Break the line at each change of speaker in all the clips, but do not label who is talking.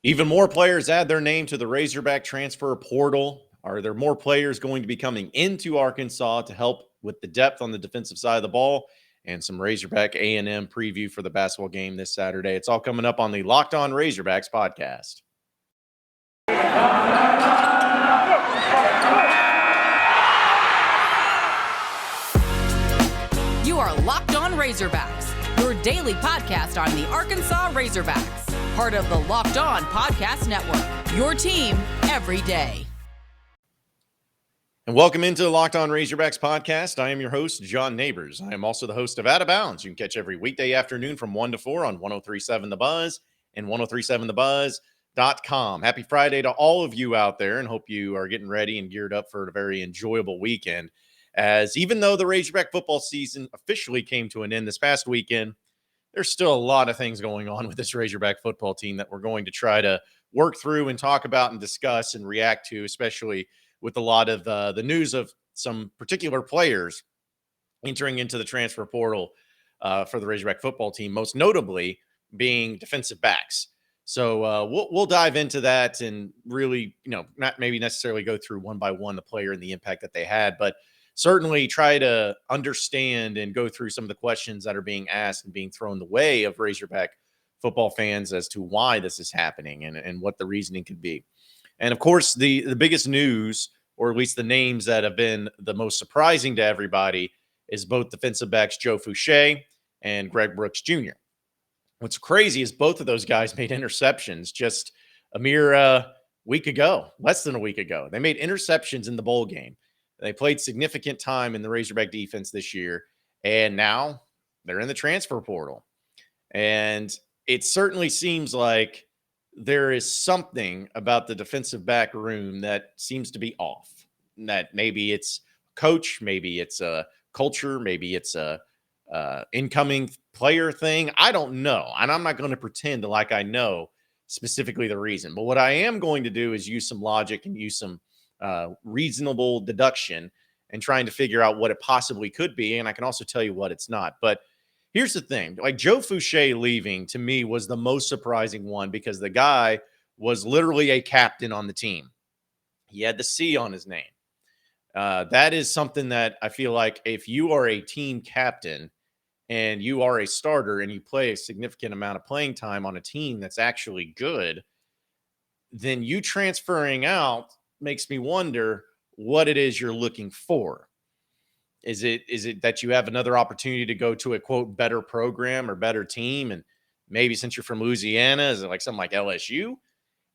Even more players add their name to the Razorback transfer portal. Are there more players going to be coming into Arkansas to help with the depth on the defensive side of the ball? And some Razorback A&M preview for the basketball game this Saturday. It's all coming up on the Locked On Razorbacks podcast.
You are Locked On Razorbacks, your daily podcast on the Arkansas Razorbacks. Part of the Locked On Podcast Network, your team every day.
And welcome into the Locked On Razorbacks podcast. I am your host, John Neighbors. I am also the host of Out of Bounds. You can catch every weekday afternoon from 1 to 4 on 103.7 The Buzz and 103.7thebuzz.com. Happy Friday to all of you out there, and hope you are getting ready and geared up for a very enjoyable weekend. As even though the Razorback football season officially came to an end this past weekend, there's still a lot of things going on with this Razorback football team that we're going to try to work through and talk about and discuss and react to, especially with a lot of the news of some particular players entering into the transfer portal for the Razorback football team, most notably being defensive backs. So we'll dive into that and really, not maybe necessarily go through one by one the player and the impact that they had, but certainly try to understand and go through some of the questions that are being asked and being thrown the way of Razorback football fans as to why this is happening and what the reasoning could be. And of course, the biggest news, or at least the names that have been the most surprising to everybody, is both defensive backs Joe Fouché and Greg Brooks Jr. What's crazy is both of those guys made interceptions just a mere week ago, less than a week ago. They made interceptions in the bowl game. They played significant time in the Razorback defense this year, and now they're in the transfer portal. And it certainly seems like there is something about the defensive back room that seems to be off. That maybe it's coach, maybe it's a culture, maybe it's a incoming player thing. I don't know, and I'm not going to pretend like I know specifically the reason. But what I am going to do is use some logic and use some reasonable deduction and trying to figure out what it possibly could be. And I can also tell you what it's not. But here's the thing. Like, Joe Fouché leaving, to me, was the most surprising one because the guy was literally a captain on the team. He had the C on his name. That is something that I feel like if you are a team captain and you are a starter and you play a significant amount of playing time on a team that's actually good, then you transferring out makes me wonder what it is you're looking for. Is it that you have another opportunity to go to a, quote, better program or better team? And maybe since you're from Louisiana, is it like something like LSU?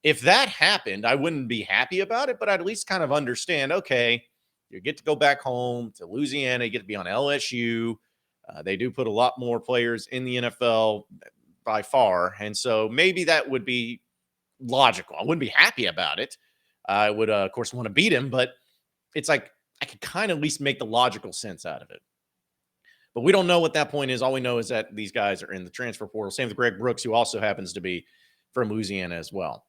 If that happened, I wouldn't be happy about it, but I'd at least kind of understand, okay, you get to go back home to Louisiana, you get to be on LSU. They do put a lot more players in the NFL by far. And so maybe that would be logical. I wouldn't be happy about it. I would, of course, want to beat him, but it's like I could kind of at least make the logical sense out of it. But we don't know what that point is. All we know is that these guys are in the transfer portal. Same with Greg Brooks, who also happens to be from Louisiana as well.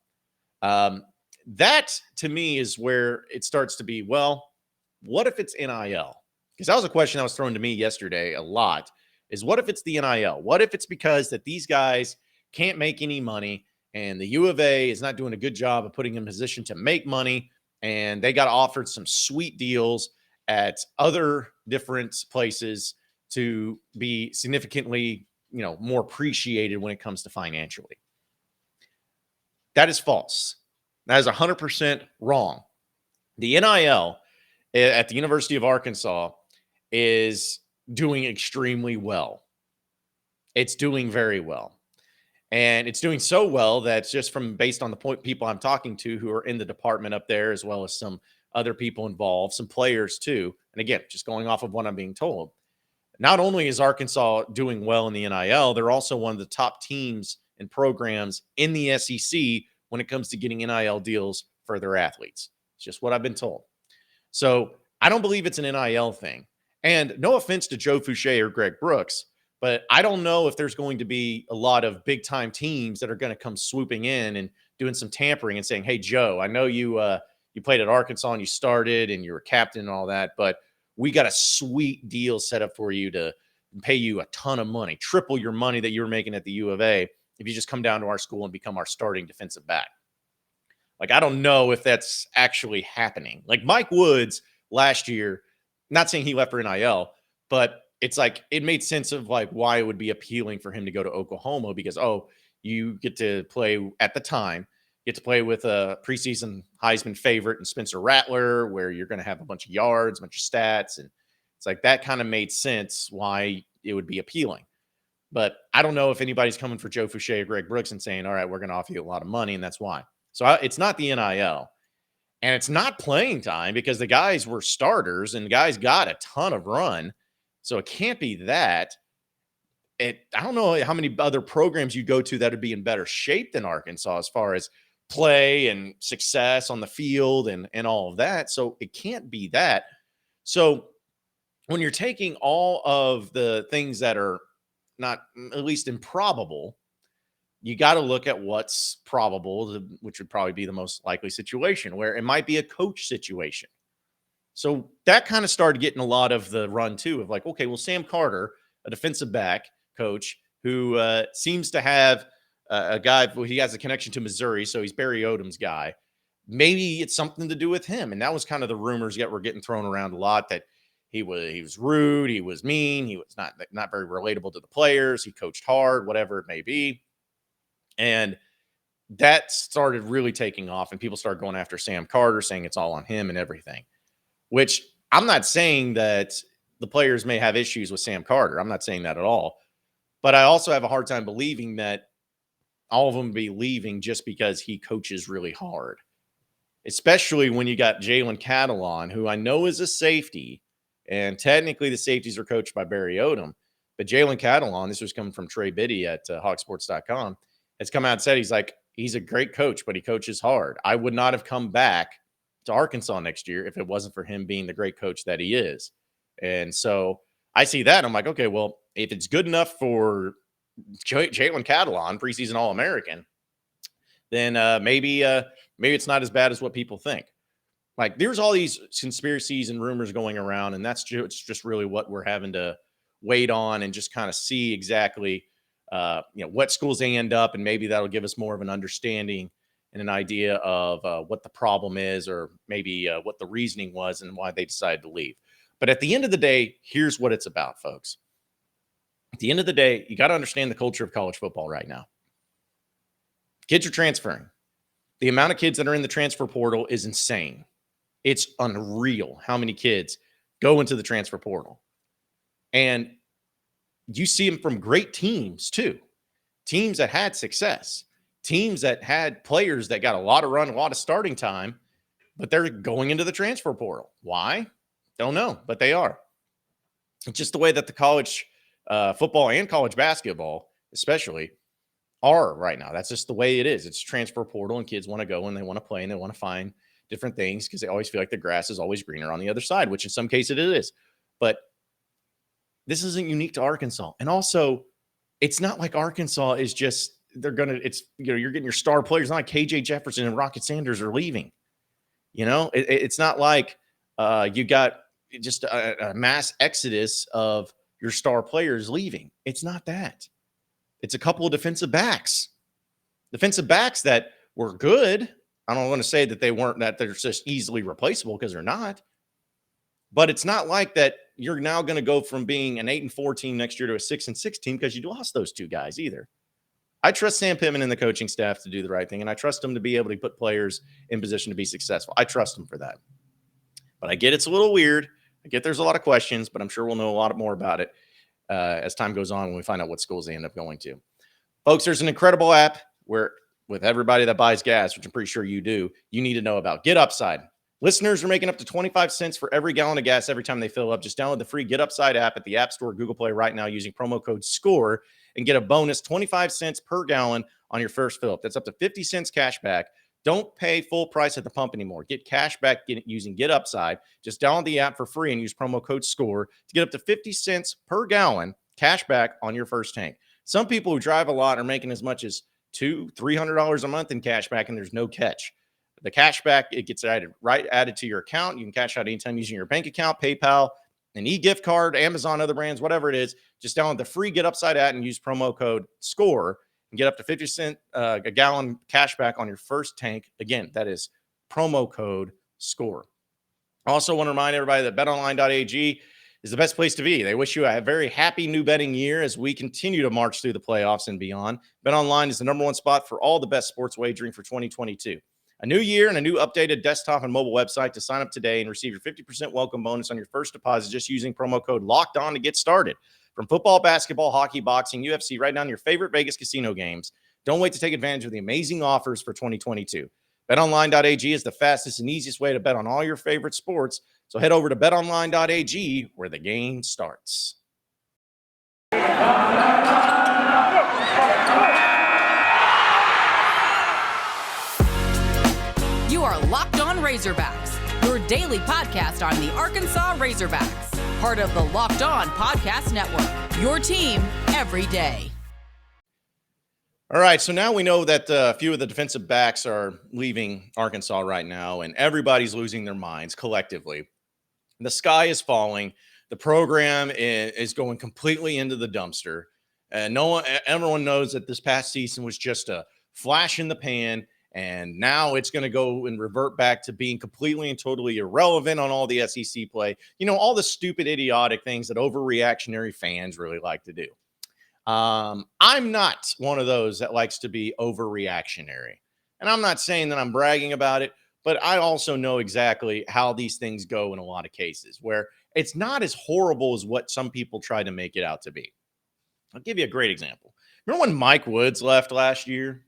That, to me, is where it starts to be, well, what if it's NIL? Because that was a question that was thrown to me yesterday a lot, is what if it's the NIL? What if it's because that these guys can't make any money and the U of A is not doing a good job of putting them in position to make money, and they got offered some sweet deals at other different places to be significantly, more appreciated when it comes to financially? That is false. That is 100% wrong. The NIL at the University of Arkansas is doing extremely well. It's doing very well. And it's doing so well that just based on the people I'm talking to who are in the department up there, as well as some other people involved, some players too. And again, just going off of what I'm being told, not only is Arkansas doing well in the NIL, they're also one of the top teams and programs in the SEC when it comes to getting NIL deals for their athletes. It's just what I've been told. So I don't believe it's an NIL thing. And no offense to Joe Fouché or Greg Brooks, but I don't know if there's going to be a lot of big time teams that are going to come swooping in and doing some tampering and saying, hey, Joe, I know you played at Arkansas and you started and you were captain and all that, but we got a sweet deal set up for you to pay you a ton of money, triple your money that you were making at the U of A. if you just come down to our school and become our starting defensive back. Like, I don't know if that's actually happening. Like Mike Woods last year, not saying he left for NIL, but it's like it made sense of like why it would be appealing for him to go to Oklahoma because, oh, you get to play at the time, get to play with a preseason Heisman favorite and Spencer Rattler, where you're going to have a bunch of yards, a bunch of stats. And it's like that kind of made sense why it would be appealing. But I don't know if anybody's coming for Joe Fouché or Greg Brooks and saying, all right, we're going to offer you a lot of money, and that's why. So it's not the NIL. And it's not playing time because the guys were starters and the guys got a ton of run. So it can't be that. I don't know how many other programs you go to that would be in better shape than Arkansas as far as play and success on the field and all of that. So it can't be that. So when you're taking all of the things that are not at least improbable, you got to look at what's probable, which would probably be the most likely situation where it might be a coach situation. So that kind of started getting a lot of the run too of like, okay, well, Sam Carter, a defensive back coach who seems to have a guy, well, he has a connection to Missouri. So he's Barry Odom's guy. Maybe it's something to do with him. And that was kind of the rumors that were getting thrown around a lot that he was rude. He was mean. He was not very relatable to the players. He coached hard, whatever it may be. And that started really taking off and people started going after Sam Carter saying it's all on him and everything, which I'm not saying that the players may have issues with Sam Carter. I'm not saying that at all. But I also have a hard time believing that all of them be leaving just because he coaches really hard, especially when you got Jalen Catalon, who I know is a safety. And technically the safeties are coached by Barry Odom. But Jalen Catalon, this was coming from Trey Biddy at hawksports.com, has come out and said he's a great coach, but he coaches hard. I would not have come back to Arkansas next year if it wasn't for him being the great coach that he is. And so I see that. I'm like, okay, well, if it's good enough for Jalen Catalon, preseason All-American, then maybe it's not as bad as what people think. Like there's all these conspiracies and rumors going around, and that's just really what we're having to wait on and just kind of see exactly what schools they end up, and maybe that'll give us more of an understanding and an idea of what the problem is, or maybe what the reasoning was and why they decided to leave. But at the end of the day, here's what it's about, folks. At the end of the day, you got to understand the culture of college football right now. Kids are transferring. The amount of kids that are in the transfer portal is insane. It's unreal how many kids go into the transfer portal. And you see them from great teams too. Teams that had success. Teams that had players that got a lot of run, a lot of starting time, but they're going into the transfer portal. Why? Don't know, but they are. It's just the way that the college football and college basketball, especially, are right now. That's just the way it is. It's transfer portal, and kids want to go and they want to play and they want to find different things because they always feel like the grass is always greener on the other side, which in some cases it is. But this isn't unique to Arkansas. And also, it's not like Arkansas is just, you're getting your star players. It's not like KJ Jefferson and Rocket Sanders are leaving. It's not like you got just a mass exodus of your star players leaving. It's not that. It's a couple of defensive backs that were good. I don't want to say that they're just easily replaceable, because they're not. But it's not like that you're now going to go from being an 8-4 team next year to a 6-6 team because you lost those two guys either. I trust Sam Pittman and the coaching staff to do the right thing, and I trust them to be able to put players in position to be successful. I trust them for that. But I get it's a little weird. I get there's a lot of questions, but I'm sure we'll know a lot more about it as time goes on when we find out what schools they end up going to. Folks, there's an incredible app where with everybody that buys gas, which I'm pretty sure you do, you need to know about. Get Upside. Listeners are making up to 25 cents for every gallon of gas every time they fill up. Just download the free Get Upside app at the App Store, Google Play right now using promo code SCORE and get a bonus 25 cents per gallon on your first fill up. That's up to 50 cents cash back. Don't pay full price at the pump anymore. Get cash back using Get Upside. Just download the app for free and use promo code SCORE to get up to 50 cents per gallon cash back on your first tank. Some people who drive a lot are making as much as $200-$300 a month in cash back, and there's no catch. The cash back, it gets added to your account. You can cash out anytime using your bank account, PayPal, an e-gift card, Amazon, other brands, whatever it is. Just download the free Get Upside app and use promo code SCORE and get up to 50 cents a gallon cash back on your first tank. Again, that is promo code SCORE. I also want to remind everybody that betonline.ag is the best place to be. They wish you a very happy new betting year as we continue to march through the playoffs and beyond. BetOnline is the number one spot for all the best sports wagering for 2022. A new year and a new updated desktop and mobile website to sign up today and receive your 50% welcome bonus on your first deposit just using promo code LOCKEDON to get started. From football, basketball, hockey, boxing, UFC, right down to your favorite Vegas casino games. Don't wait to take advantage of the amazing offers for 2022. BetOnline.ag is the fastest and easiest way to bet on all your favorite sports. So head over to betonline.ag where the game starts.
You are Locked On Razorbacks, your daily podcast on the Arkansas Razorbacks, part of the Locked On Podcast Network, your team every day.
All right, so now we know that a few of the defensive backs are leaving Arkansas right now, and everybody's losing their minds collectively. The sky is falling. The program is going completely into the dumpster. And everyone knows that this past season was just a flash in the pan, and now it's going to go and revert back to being completely and totally irrelevant on all the SEC play. You know, all the stupid, idiotic things that overreactionary fans really like to do. I'm not one of those that likes to be overreactionary. And I'm not saying that I'm bragging about it, but I also know exactly how these things go in a lot of cases where it's not as horrible as what some people try to make it out to be. I'll give you a great example. Remember when Mike Woods left last year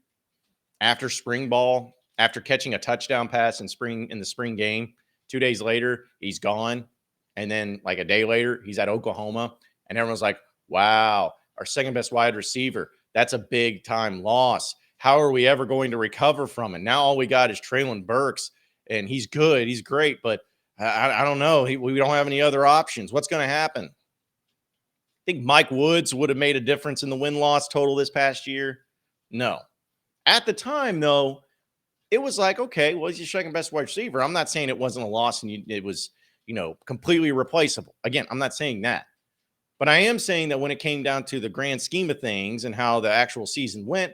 after spring ball, after catching a touchdown pass in the spring game? 2 days later, he's gone. And then like a day later, he's at Oklahoma. And everyone's like, wow, our second best wide receiver. That's a big time loss. How are we ever going to recover from it? Now all we got is Traylon Burks, and he's good. He's great, but I don't know. We don't have any other options. What's going to happen? I think Mike Woods would have made a difference in the win-loss total this past year. No. At the time, though, it was like, okay, well, he's your second best wide receiver. I'm not saying it wasn't a loss and it was, completely replaceable. Again, I'm not saying that. But I am saying that when it came down to the grand scheme of things and how the actual season went,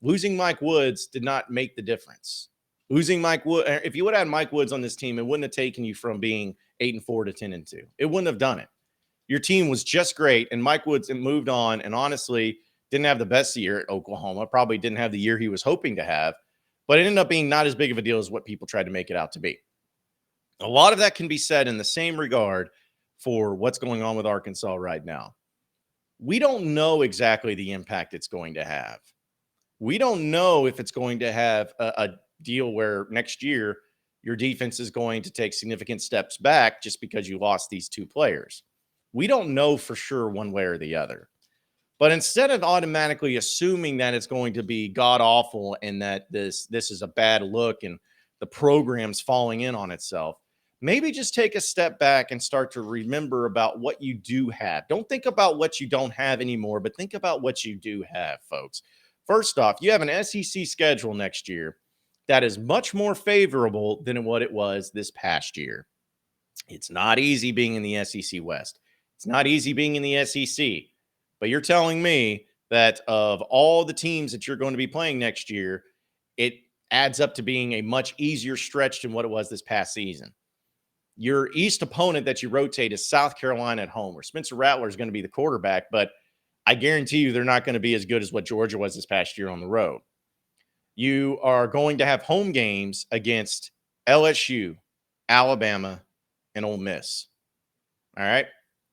losing Mike Woods did not make the difference. If you would have had Mike Woods on this team, it wouldn't have taken you from being 8-4 to 10-2. It wouldn't have done it. Your team was just great, and Mike Woods moved on and honestly didn't have the best year at Oklahoma, probably didn't have the year he was hoping to have, but it ended up being not as big of a deal as what people tried to make it out to be. A lot of that can be said in the same regard for what's going on with Arkansas right now. We don't know exactly the impact it's going to have. We don't know if it's going to have a deal where next year your defense is going to take significant steps back just because you lost these two players. We don't know for sure one way or the other. But instead of automatically assuming that it's going to be god-awful and that this is a bad look and the program's falling in on itself, maybe just take a step back and start to remember about what you do have. Don't think about what you don't have anymore, but think about what you do have, folks. First off, you have an SEC schedule next year that is much more favorable than what it was this past year. It's not easy being in the SEC West. It's not easy being in the SEC. But you're telling me that of all the teams that you're going to be playing next year, it adds up to being a much easier stretch than what it was this past season. Your East opponent that you rotate is South Carolina at home, where Spencer Rattler is going to be the quarterback, but I guarantee you they're not going to be as good as what Georgia was this past year on the road. You are going to have home games against LSU, Alabama, and Ole Miss. All right?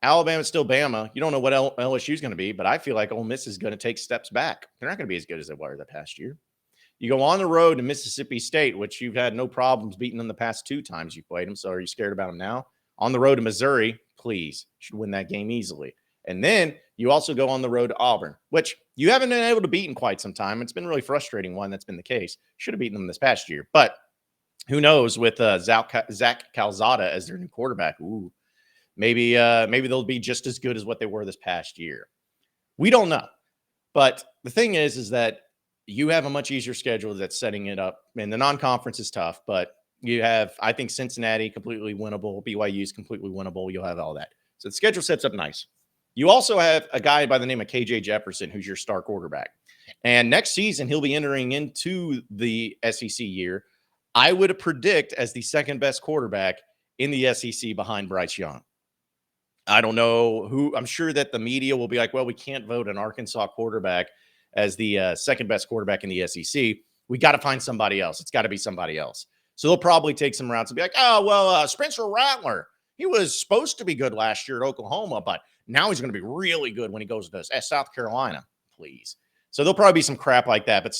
Alabama's still Bama. You don't know what LSU is going to be, but I feel like Ole Miss is going to take steps back. They're not going to be as good as they were the past year. You go on the road to Mississippi State, which you've had no problems beating them the past 2 times you played them. So are you scared about them now? On the road to Missouri, please. You should win that game easily. And then you also go on the road to Auburn, which you haven't been able to beat in quite some time. It's been really frustrating when that's been the case. Should have beaten them this past year. But who knows with Zach Calzada as their new quarterback. Ooh, maybe they'll be just as good as what they were this past year. We don't know. But the thing is that you have a much easier schedule that's setting it up. And the non-conference is tough, but you have, I think, Cincinnati completely winnable. BYU is completely winnable. You'll have all that. So the schedule sets up nice. You also have a guy by the name of KJ Jefferson, who's your star quarterback. And next season, he'll be entering into the SEC year, I would predict, as the second best quarterback in the SEC behind Bryce Young. I don't know who. I'm sure that the media will be like, well, we can't vote an Arkansas quarterback as the second best quarterback in the SEC. We got to find somebody else. It's got to be somebody else. So they'll probably take some routes and be like, oh, well, Spencer Rattler. He was supposed to be good last year at Oklahoma, but now he's going to be really good when he goes to South Carolina, please. So there'll probably be some crap like that. But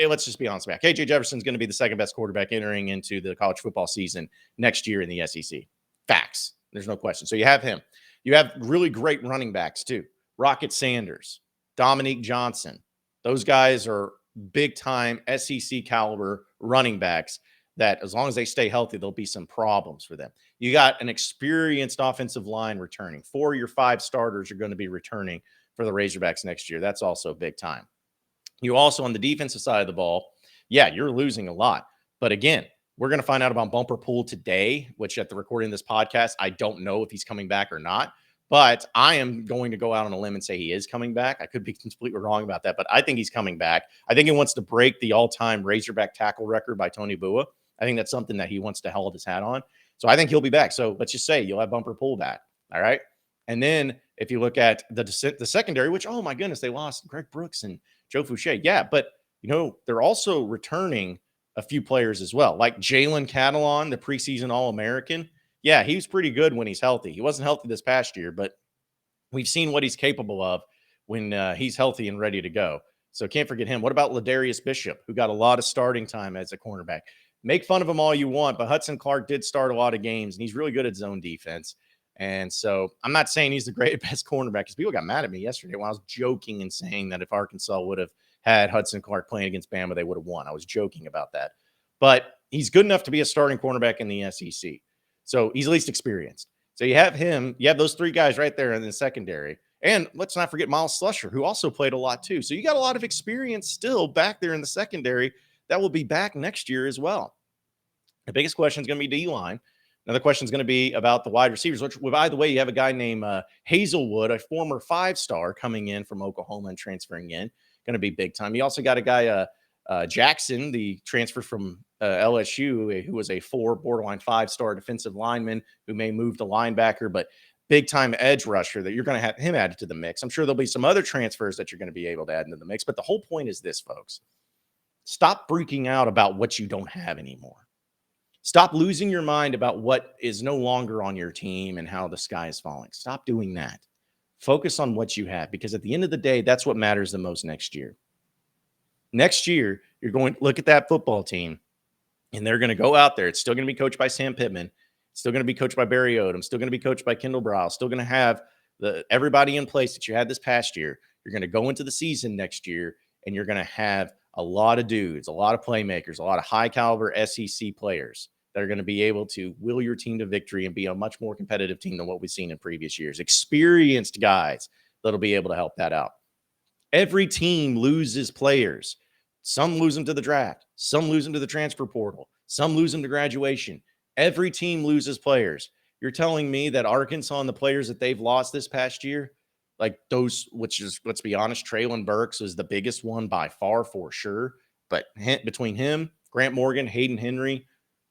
let's just be honest about it. KJ Jefferson's going to be the second best quarterback entering into the college football season next year in the SEC. Facts. There's no question. So you have him. You have really great running backs too. Rocket Sanders, Dominique Johnson. Those guys are big-time SEC caliber running backs that as long as they stay healthy, there'll be some problems for them. You got an experienced offensive line returning. 4 of your 5 starters are going to be returning for the Razorbacks next year. That's also big time. You also, on the defensive side of the ball, yeah, you're losing a lot. But again, we're going to find out about Bumper Pool today, which at the recording of this podcast, I don't know if he's coming back or not. But I am going to go out on a limb and say he is coming back. I could be completely wrong about that, but I think he's coming back. I think he wants to break the all-time Razorback tackle record by Tony Bua. I think that's something that he wants to hold his hat on. So I think he'll be back. So let's just say you'll have Bumper Pool back. All right. And then if you look at the secondary, which, oh my goodness, they lost Greg Brooks and Joe Fouché. Yeah, but, they're also returning a few players as well, like Jalen Catalon, the preseason All-American. Yeah, he was pretty good when he's healthy. He wasn't healthy this past year, but we've seen what he's capable of when he's healthy and ready to go. So can't forget him. What about Ladarius Bishop, who got a lot of starting time as a cornerback? Make fun of him all you want, but Hudson Clark did start a lot of games, and he's really good at zone defense. And so I'm not saying he's the best cornerback, because people got mad at me yesterday when I was joking and saying that if Arkansas would have had Hudson Clark playing against Bama, they would have won. I was joking about that. But he's good enough to be a starting cornerback in the SEC. So he's at least experienced. So you have him. You have those 3 guys right there in the secondary. And let's not forget Miles Slusher, who also played a lot too. So you got a lot of experience still back there in the secondary that will be back next year as well. The biggest question is going to be D-line. Another question is going to be about the wide receivers, which, by the way, you have a guy named Hazelwood, a former 5-star coming in from Oklahoma and transferring in. Going to be big time. You also got a guy, Jackson, the transfer from LSU, who was a 4 borderline 5-star defensive lineman who may move to linebacker, but big time edge rusher that you're going to have him added to the mix. I'm sure there'll be some other transfers that you're going to be able to add into the mix. But the whole point is this, folks. Stop freaking out about what you don't have anymore. Stop losing your mind about what is no longer on your team and how the sky is falling. Stop doing that. Focus on what you have, because at the end of the day, that's what matters the most next year. Next year, you're going to look at that football team, and they're going to go out there. It's still going to be coached by Sam Pittman. It's still going to be coached by Barry Odom. Still going to be coached by Kendall Brow. Still going to have everybody in place that you had this past year. You're going to go into the season next year, and you're going to have a lot of dudes, a lot of playmakers, a lot of high-caliber SEC players that are going to be able to will your team to victory and be a much more competitive team than what we've seen in previous years. Experienced guys that'll be able to help that out. Every team loses players. Some lose them to the draft. Some lose them to the transfer portal. Some lose them to graduation. Every team loses players. You're telling me that Arkansas and the players that they've lost this past year, like those, which is, let's be honest, Traylon Burks is the biggest one by far for sure. But between him, Grant Morgan, Hayden Henry,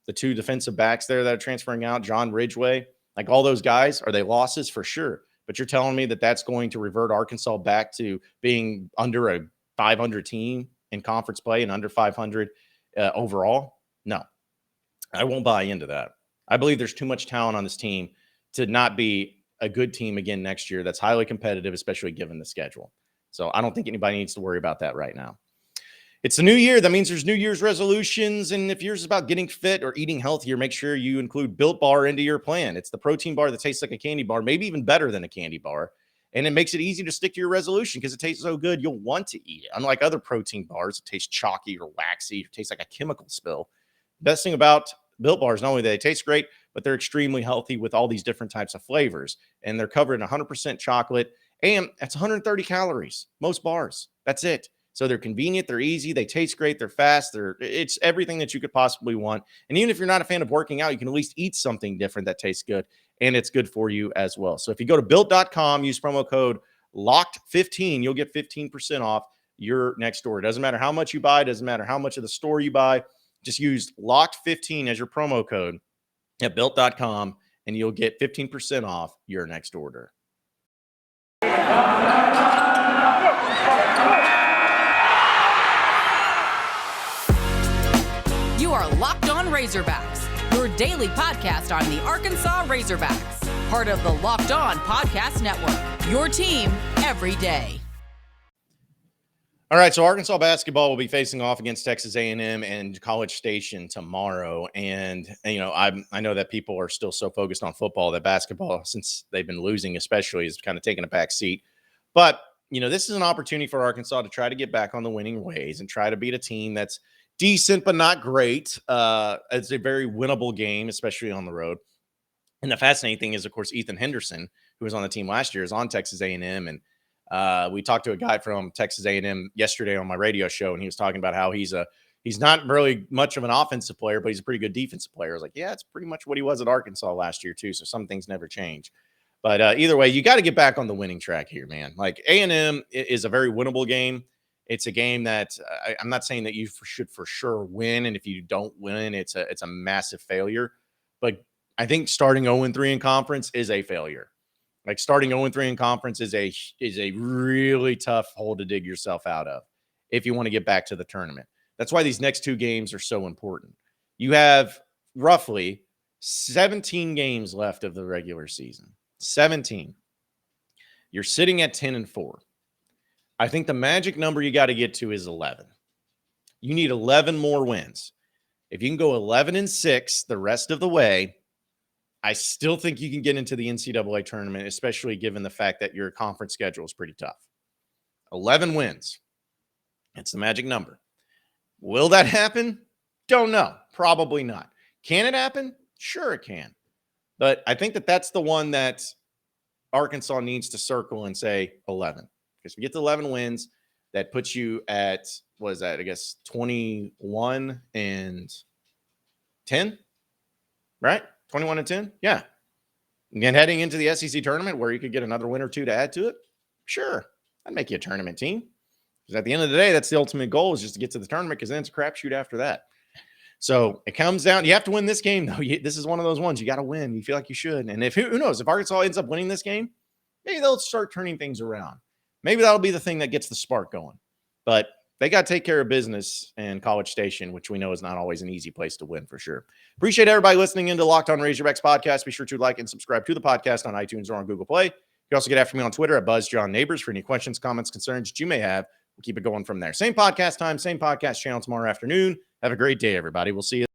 the 2 defensive backs there that are transferring out, John Ridgeway, like all those guys, are they losses? For sure. But you're telling me that that's going to revert Arkansas back to being under a 500 team in conference play and under 500 overall? No, I won't buy into that. I believe there's too much talent on this team to not be a good team again next year that's highly competitive, especially given the schedule. So I don't think anybody needs to worry about that right now. It's a new year. That means there's New Year's resolutions. And if yours is about getting fit or eating healthier, make sure you include Built Bar into your plan. It's the protein bar that tastes like a candy bar, maybe even better than a candy bar. And it makes it easy to stick to your resolution because it tastes so good, you'll want to eat it. Unlike other protein bars, it tastes chalky or waxy, or tastes like a chemical spill. Best thing about Built Bars, not only that they taste great, but they're extremely healthy with all these different types of flavors. And they're covered in 100% chocolate. And that's 130 calories, most bars. That's it. So they're convenient, they're easy, they taste great, they're fast, it's everything that you could possibly want. And even if you're not a fan of working out, you can at least eat something different that tastes good, and it's good for you as well. So if you go to built.com, use promo code LOCKED15, you'll get 15% off your next order. Doesn't matter how much you buy, doesn't matter how much of the store you buy. Just use LOCKED15 as your promo code at built.com, and you'll get 15% off your next order.
You are Locked On Razorbacks, your daily podcast on the Arkansas Razorbacks, part of the Locked On Podcast Network, your team every day.
All right, so Arkansas basketball will be facing off against Texas A&M and College Station tomorrow. And, you know, I know that people are still so focused on football that basketball, since they've been losing especially, is kind of taking a back seat. But, you know, this is an opportunity for Arkansas to try to get back on the winning ways and try to beat a team that's decent but not great. It's a very winnable game, especially on the road. And the fascinating thing is, of course, Ethan Henderson, who was on the team last year, is on Texas A&M. And we talked to a guy from Texas A&M yesterday on my radio show, and he was talking about how he's not really much of an offensive player, but he's a pretty good defensive player. I was like, yeah, it's pretty much what he was at Arkansas last year too. So some things never change. But either way, you got to get back on the winning track here, man. Like, A&M is a very winnable game. It's a game that I'm not saying that you should for sure win, and if you don't win, it's a massive failure. But I think starting 0-3 in conference is a failure. Like, starting 0-3 in conference is a really tough hole to dig yourself out of if you want to get back to the tournament. That's why these next two games are so important. You have roughly 17 games left of the regular season. 17. You're sitting at 10-4. I think the magic number you got to get to is 11. You need 11 more wins. If you can go 11-6 the rest of the way, I still think you can get into the NCAA tournament, especially given the fact that your conference schedule is pretty tough. 11 wins. That's the magic number. Will that happen? Don't know. Probably not. Can it happen? Sure it can. But I think that that's the one that Arkansas needs to circle and say 11. Because if you get to 11 wins, that puts you at, what is that? I guess 21-10, right? 21-10? Yeah. And heading into the SEC tournament where you could get another win or two to add to it, sure. That'd make you a tournament team. Because at the end of the day, that's the ultimate goal, is just to get to the tournament, because then it's a crapshoot after that. So it comes down, you have to win this game, though. This is one of those ones you got to win. You feel like you should. And if who knows, if Arkansas ends up winning this game, maybe they'll start turning things around. Maybe that'll be the thing that gets the spark going. But they got to take care of business in College Station, which we know is not always an easy place to win for sure. Appreciate everybody listening into Locked On Razorbacks podcast. Be sure to like and subscribe to the podcast on iTunes or on Google Play. You can also get after me on Twitter at BuzzJohnNeighbors for any questions, comments, concerns that you may have. We'll keep it going from there. Same podcast time, same podcast channel tomorrow afternoon. Have a great day, everybody. We'll see you.